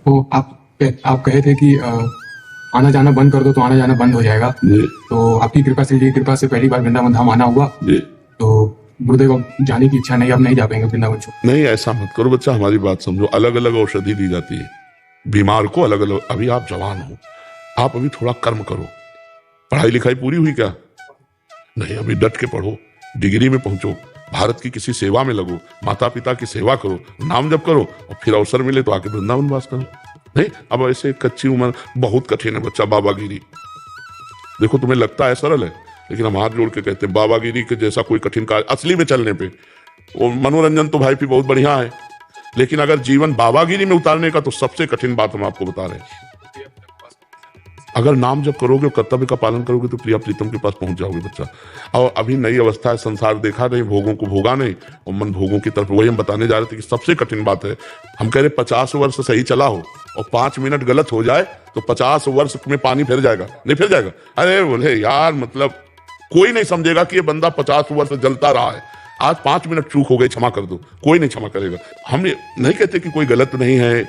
आपको आप कहे थे कि आना जाना बंद कर दो तो आना जाना बंद हो जाएगा। तो आपकी कृपा से, ये कृपा से पहली बार वृंदावन धाम आना हुआ। तो गुरुदेव अब जाने की इच्छा नहीं, अब नहीं जा पाएंगे वृंदावन छोड़। नहीं, ऐसा मत करो बच्चा, हमारी बात समझो। अलग अलग औषधि दी जाती है बीमार को, अलग अलग। अभी आप जवान हो, आप अभी थोड़ा कर्म करो। पढ़ाई लिखाई पूरी हुई क्या? नहीं, अभी डट के पढ़ो, डिग्री में पहुंचो, भारत की किसी सेवा में लगो, माता पिता की सेवा करो, नाम जप करो, और फिर अवसर मिले तो आके वृंदावन वास करो। नहीं, अब ऐसे कच्ची उम्र बहुत कठिन है बच्चा। बाबागिरी देखो, तुम्हें लगता है सरल है, लेकिन हम हाथ जोड़ के कहते हैं बाबागिरी के जैसा कोई कठिन कार्य असली में चलने पे। वो मनोरंजन तो भाई भी बहुत बढ़िया है, लेकिन अगर जीवन बाबागिरी में उतारने का, तो सबसे कठिन बात हम आपको बता रहे हैं। अगर नाम जब करोगे और कर्तव्य का पालन करोगे तो प्रिया प्रीतम के पास पहुंच जाओगे बच्चा। और अभी नई अवस्था है, संसार देखा नहीं, भोगों को भोगा नहीं, और मन भोगों की तरफ। वही हम बताने जा रहे थे कि सबसे कठिन बात है, हम कह रहे 50 वर्ष सही चला हो और 5 मिनट गलत हो जाए तो 50 वर्ष में पानी फिर जाएगा। नहीं फिर जाएगा? अरे बोले यार, मतलब कोई नहीं समझेगा कि ये बंदा 50 वर्ष जलता रहा है, आज 5 मिनट चूक हो गई, क्षमा कर दो, कोई नहीं क्षमा करेगा। हम नहीं कहते कि कोई गलत नहीं है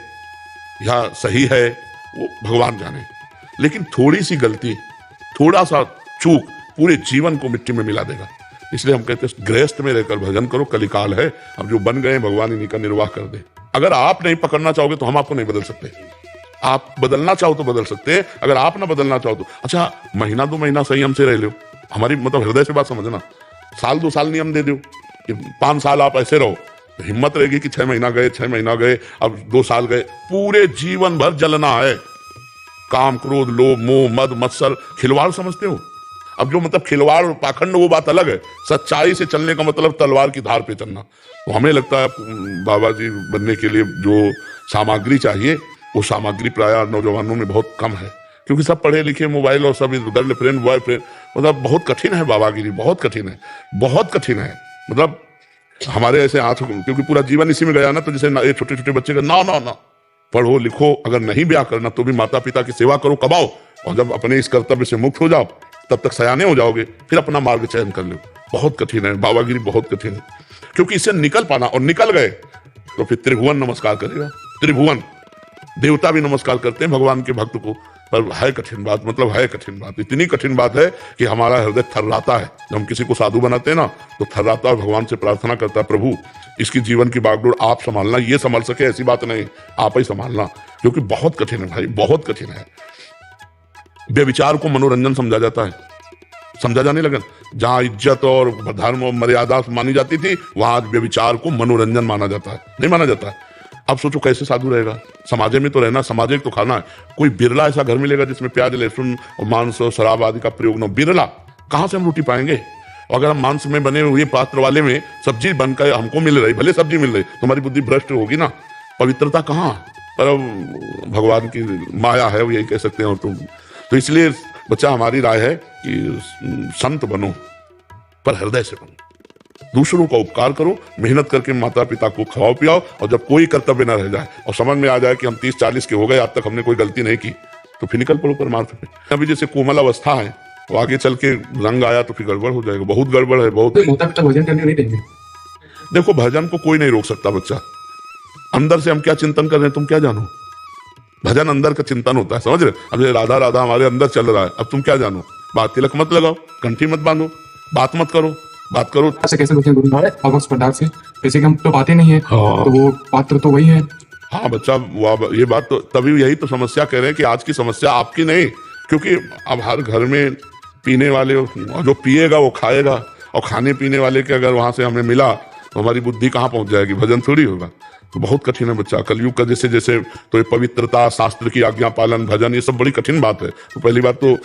या सही है, वो भगवान जाने, लेकिन थोड़ी सी गलती, थोड़ा सा चूक पूरे जीवन को मिट्टी में मिला देगा। इसलिए हम कहते हैं गृहस्थ में रहकर भजन करो, कलिकाल है, अब जो बन गए भगवान इन्हीं का निर्वाह कर दे। अगर आप नहीं पकड़ना चाहोगे तो हम आपको नहीं बदल सकते। आप बदलना चाहो तो बदल सकते हैं, अगर आप ना बदलना चाहो तो। अच्छा, महीना 2 महीना संयम से रह लो, हमारी मतलब हृदय से बात समझना। साल 2 साल नियम दे दो कि 5 साल आप ऐसे रहो, तो हिम्मत रहेगी कि 6 महीना गए, 6 महीना गए, अब 2 साल गए, पूरे जीवन भर जलना है। काम क्रोध लोभ मोह मद मत्सर खिलवाड़ समझते हो? अब जो मतलब खिलवाड़ और पाखंड, वो बात अलग है। सच्चाई से चलने का मतलब तलवार की धार पे चलना। तो हमें लगता है बाबा जी बनने के लिए जो सामग्री चाहिए, वो सामग्री प्रायः नौजवानों में बहुत कम है, क्योंकि सब पढ़े लिखे, मोबाइल और सब गर्लफ्रेंड बॉयफ्रेंड, मतलब बहुत कठिन है बाबागिरी, बहुत कठिन है, बहुत कठिन है। मतलब हमारे ऐसे हाथ, क्योंकि पूरा जीवन इसी में गया ना, तो जैसे छोटे छोटे बच्चे का ना ना ना पढ़ो लिखो, अगर नहीं ब्याह करना तो भी माता पिता की सेवा करो, कमाओ, और जब अपने इस कर्तव्य से मुक्त हो जाओ तब तक सयाने हो जाओगे, फिर अपना मार्ग चयन कर लो। बहुत कठिन है बाबागिरी, बहुत कठिन है, क्योंकि इससे निकल पाना, और निकल गए तो फिर त्रिभुवन नमस्कार करेगा। त्रिभुवन देवता भी नमस्कार करते हैं भगवान के भक्त को। पर है कठिन बात, मतलब है कठिन बात, इतनी कठिन बात है कि हमारा हृदय थर्राता है। जब हम किसी को साधु बनाते हैं ना, तो थर्राता है, भगवान से प्रार्थना करता है, प्रभु इसकी जीवन की बागडोर आप संभालना, ये संभाल सके ऐसी बात नहीं, आप ही संभालना, क्योंकि बहुत कठिन है भाई, बहुत कठिन है। व्यभिचार को मनोरंजन समझा जाता है, समझा जाने लगा। जहां इज्जत और धर्म और मर्यादा मानी जाती थी, वहां व्यभिचार को मनोरंजन माना जाता है, नहीं माना जाता है। अब सोचो कैसे साधु रहेगा? समाजे में तो रहना, समाजिक तो खाना है। कोई बिरला ऐसा घर मिलेगा जिसमें प्याज लहसुन और मांस और शराब आदि का प्रयोग न हो। बिरला, कहां से हम रोटी पाएंगे? अगर हम मांस में बने हुए पात्र वाले में सब्जी बनकर हमको मिल रही, भले सब्जी मिल रही, तुम्हारी बुद्धि भ्रष्ट होगी ना। पवित्रता कहाँ? पर भगवान की माया है, वो यही कह सकते हैं। और तुम तो इसलिए बच्चा, हमारी राय है कि संत बनो, पर हृदय से बनो, दूसरों का उपकार करो, मेहनत करके माता पिता को खवाओ पियाओ, और जब कोई कर्तव्य न रह जाए और समझ में आ जाए कि हम 30-40 के हो गए, आज तक हमने कोई गलती नहीं की, तो फिर निकल पड़ो परमार्थ पे। अभी जैसे कोमल अवस्था है, तो आगे चल के रंग आया तो फिर गड़बड़ हो जाएगा, बहुत गड़बड़ है, बहुत। माता पिता भजन करने नहीं देंगे? देखो, भजन को कोई नहीं रोक सकता बच्चा। अंदर से हम क्या चिंतन कर रहे हैं तुम क्या जानो? भजन अंदर का चिंतन होता है, समझ रहे? अब राधा राधा हमारे अंदर चल रहा है, अब तुम क्या जानो? बात तिलक मत लगाओ, कंठी मत बांधो, बात मत करो, बात करो। ऐसे कैसे रोकें गुरु अवक्ष पदार्थ से? जैसे कि हम तो पाते नहीं है। हाँ। तो वो पात्र तो वही है। हाँ बच्चा, ये बात तो तभी, यही तो समस्या कह रहे हैं कि आज की समस्या आपकी नहीं, क्योंकि अब हर घर में पीने वाले, और जो पिएगा वो खाएगा, और खाने पीने वाले के अगर वहां से हमें मिला तो हमारी बुद्धि कहाँ पहुंच जाएगी? भजन थोड़ी होगा। तो बहुत कठिन है बच्चा, कलयुग का जैसे जैसे, तो ये पवित्रता, शास्त्र की आज्ञा पालन, भजन, ये सब बड़ी कठिन बात है। तो पहली बात तो